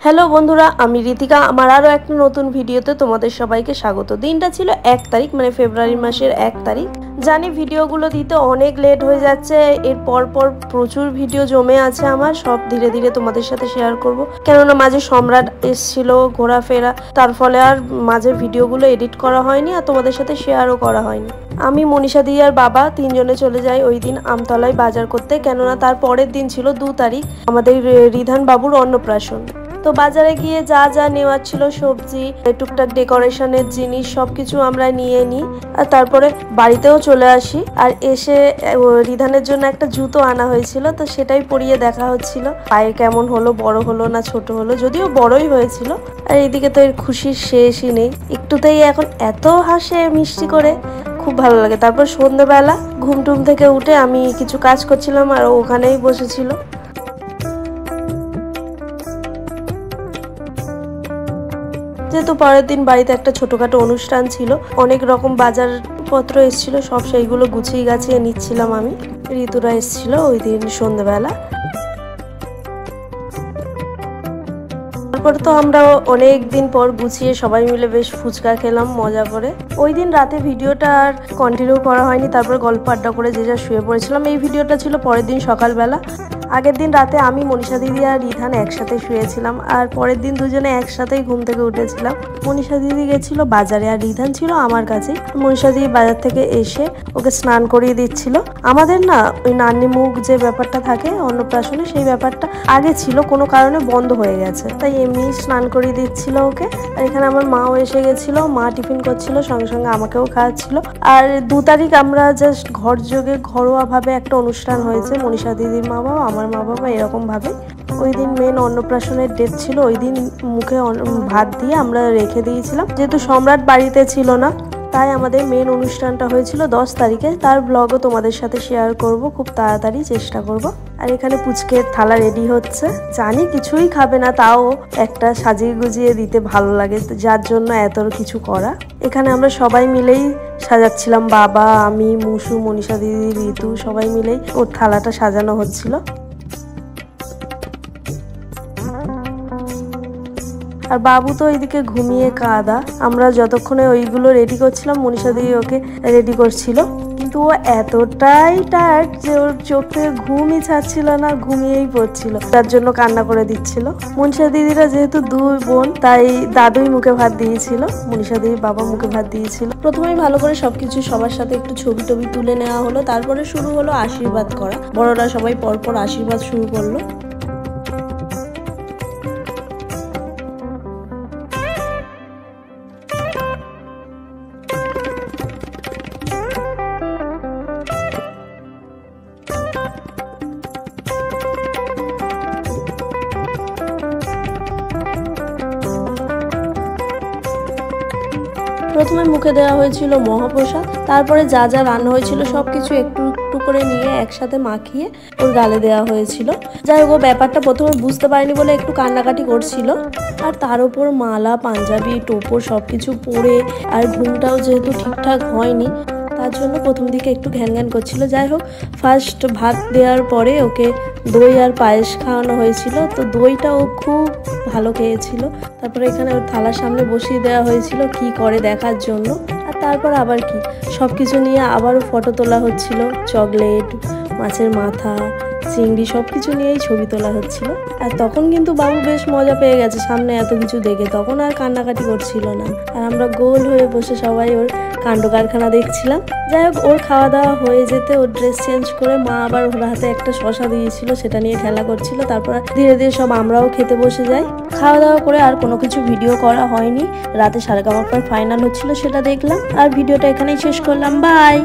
Hello বন্ধুরা, আমি ঋতিকা। আমার আরও একটা নতুন ভিডিওতে তোমাদের সবাইকে স্বাগত। দিনটা ছিল 1 তারিখ, মানে ফেব্রুয়ারি মাসের 1 তারিখ। জানি ভিডিওগুলো দিতে অনেক লেট হয়ে যাচ্ছে, এর পর প্রচুর ভিডিও জমে আছে আমার, সব ধীরে ধীরে তোমাদের সাথে শেয়ার করব। কেননা মাঝে সম্রাট এসেছিল, ঘোরাফেরা, তার ফলে আর মাঝের ভিডিওগুলো এডিট করা হয়নি আর তোমাদের সাথে শেয়ারও করা হয়নি। আমি মনীষা দি আর বাবা তিনজনে চলে যাই ওই দিন আমতলায় বাজার করতে, কেননা তার পরের দিন ছিল 2 তারিখ আমাদের রিধান বাবুর অন্নপ্রাশন। তো বাজারে গিয়ে যা যা নেওয়ার ছিল, সবজি, টুকটাক ডেকোরেশনের জিনিস, সবকিছু আমরা নিয়ে নিই আর তারপরে বাড়িতেও চলে আসি। আর এসে রিধানের জন্য একটা জুতো আনা হয়েছিল, তো সেটাই পরিয়ে দেখা হচ্ছিল পায়ে কেমন হলো, বড় হলো না ছোট হলো, যদিও বড়ই হয়েছিল। আর এইদিকে তো এর খুশির শেষই নেই, একটুতেই এখন এত হাসে মিষ্টি করে, খুব ভালো লাগে। তারপর সন্ধ্যেবেলা ঘুম টুম থেকে উঠে আমি কিছু কাজ করছিলাম আর ওখানেই বসেছিল। যেহেতু পরের দিন বাড়িতে একটা ছোটখাটো অনুষ্ঠান ছিল, অনেক রকম বাজারপত্র এসেছিল, সব সেইগুলো গুছিয়ে গাছিয়ে নিচ্ছিলাম আমি। ঋতুরা এসেছিল ওই দিন সন্ধ্যেবেলা। তারপর তো আমরা অনেক দিন পর গুছিয়ে সবাই মিলে বেশ ফুচকা খেলাম মজা করে। ওই দিন রাতে ভিডিওটা আর কন্টিনিউ করা হয়নি, তারপর গল্প আড্ডা করে যে যা শুয়ে পড়েছিলাম। এই ভিডিওটা ছিল পরের দিন সকালবেলা। আগের দিন রাতে আমি, মনীষা দিদি আর রিধান একসাথে শুয়েছিলাম, আর পরের দিন দুজনে একসাথেই ঘুম থেকে উঠেছিলাম। মনীষা দিদি গেছিল বাজারে আর রিধান ছিল আমার কাছে। মনীষা দিদি বাজার থেকে এসে ওকে স্নান করিয়ে দিচ্ছিল। আমাদের না ওই নান্নি মুখ যে ব্যাপারটা থাকে অন্নপ্রাশনে, সেই ব্যাপারটা আগে ছিল, কোনো কারণে বন্ধ হয়ে গেছে, তাই এমনি স্নান করিয়ে দিচ্ছিল ওকে। আর এখানে আমার মাও এসে গেছিল, মা টিফিন করছিল, সঙ্গে সঙ্গে আমাকেও খাওয়াচ্ছিল। আর 2 তারিখ আমরা জাস্ট ঘরযোগে ঘরোয়াভাবে একটা অনুষ্ঠান হয়েছে, মনীষা দিদির মা বাবা, আমার মা বাবা, এরকম ভাবে। ওই দিন মেন অন্নপ্রাশনের ডেট ছিল, ওই দিন মুখে ভাত দিয়ে আমরা রেখে দিয়েছিলাম। যেহেতু সম্রাট বাড়িতে ছিল না, তাই আমাদের মেন অনুষ্ঠানটা হয়েছিল 10 তারিখে। তার ব্লগও তোমাদের সাথে শেয়ার করব, খুব তাড়াতাড়ি চেষ্টা করব। আর এখানে পুচকের থালা রেডি হচ্ছে। জানি কিছুই খাবে না, তাও একটা সাজিয়ে গুজিয়ে দিতে ভালো লাগে, যার জন্য এত কিছু করা। এখানে আমরা সবাই মিলেই সাজাচ্ছিলাম, বাবা, আমি, মুসু, মনীষা দিদি, ঋতু, সবাই মিলেই ওর থালাটা সাজানো হচ্ছিল। আর বাবু তো ওইদিকে ঘুমিয়ে কাঁদা। আমরা যতক্ষণে ওইগুলো রেডি করছিলাম, মনীষা দিদি ওকে রেডি করছিল, কিন্তু ও এতটাই টায়ার্ড যে ওর চোখ থেকে ঘুমই ছাড়ছিল না, ঘুমিয়েই পড়ছিল, তার জন্য কান্না করে দিচ্ছিল। মনীষা দিদিরা যেহেতু 2 বোন, তাই দাদুই মুখে ভাত দিয়েছিল, মনীষা দিদির বাবা মুখে ভাত দিয়েছিল। প্রথমেই ভালো করে সবকিছু সবার সাথে একটু ছবি টবি তুলে নেওয়া হলো, তারপরে শুরু হলো আশীর্বাদ করা। বড়রা সবাই পরপর আশীর্বাদ শুরু করলো। প্রথমে মুখে দেওয়া হয়েছিল মহাপ্রসাদ, তারপরে যা যা রান্না হয়েছিল সবকিছু একটু একটু করে নিয়ে একসাথে মাখিয়ে ওর গালে দেওয়া হয়েছিল। যাই হোক, ব্যাপারটা প্রথমে বুঝতে পারিনি বলে একটু কান্নাকাটি করছিল। আর তার উপর মালা, পাঞ্জাবি, টোপর সবকিছু পরে, আর ঘুমটাও যেহেতু ঠিকঠাক হয়নি, তার জন্য প্রথম দিকে একটু ঘ্যান ঘ্যান করছিল। যাই হোক, ফার্স্ট ভাত দেওয়ার পরে ওকে দই আর পায়েস খাওয়ানো হয়েছিল, তো দইটা ও খুব ভালো খেয়েছিল। তারপরে এখানে ওর থালার সামনে বসিয়ে দেওয়া হয়েছিল কি করে দেখার জন্য। আর তারপর আবার কি সব কিছু নিয়ে আবারও ফটো তোলা হচ্ছিল, চকলেট, মাছের মাথা, চিংড়ি, সব কিছু নিয়েই ছবি তোলা হচ্ছিল। আর তখন কিন্তু বাবু বেশ মজা পেয়ে গেছে সামনে এত কিছু দেখে, তখন আর কান্নাকাটি করছিল না। আর আমরা গোল হয়ে বসে সবাই ওর কাণ্ড কারখানা দেখছিলাম। যাই হোক, ওর খাওয়া দাওয়া হয়ে যেতে ওর ড্রেস চেঞ্জ করে মা আবার ওর হাতে একটা শশা দিয়েছিল, সেটা নিয়ে খেলা করছিল। তারপর ধীরে ধীরে সব আমরাও খেতে বসে যাই। খাওয়া দাওয়া করে আর কোনো কিছু ভিডিও করা হয়নি। রাতে সারেগামাপার ফাইনাল হচ্ছিল, সেটা দেখলাম। আর ভিডিওটা এখানেই শেষ করলাম। বাই।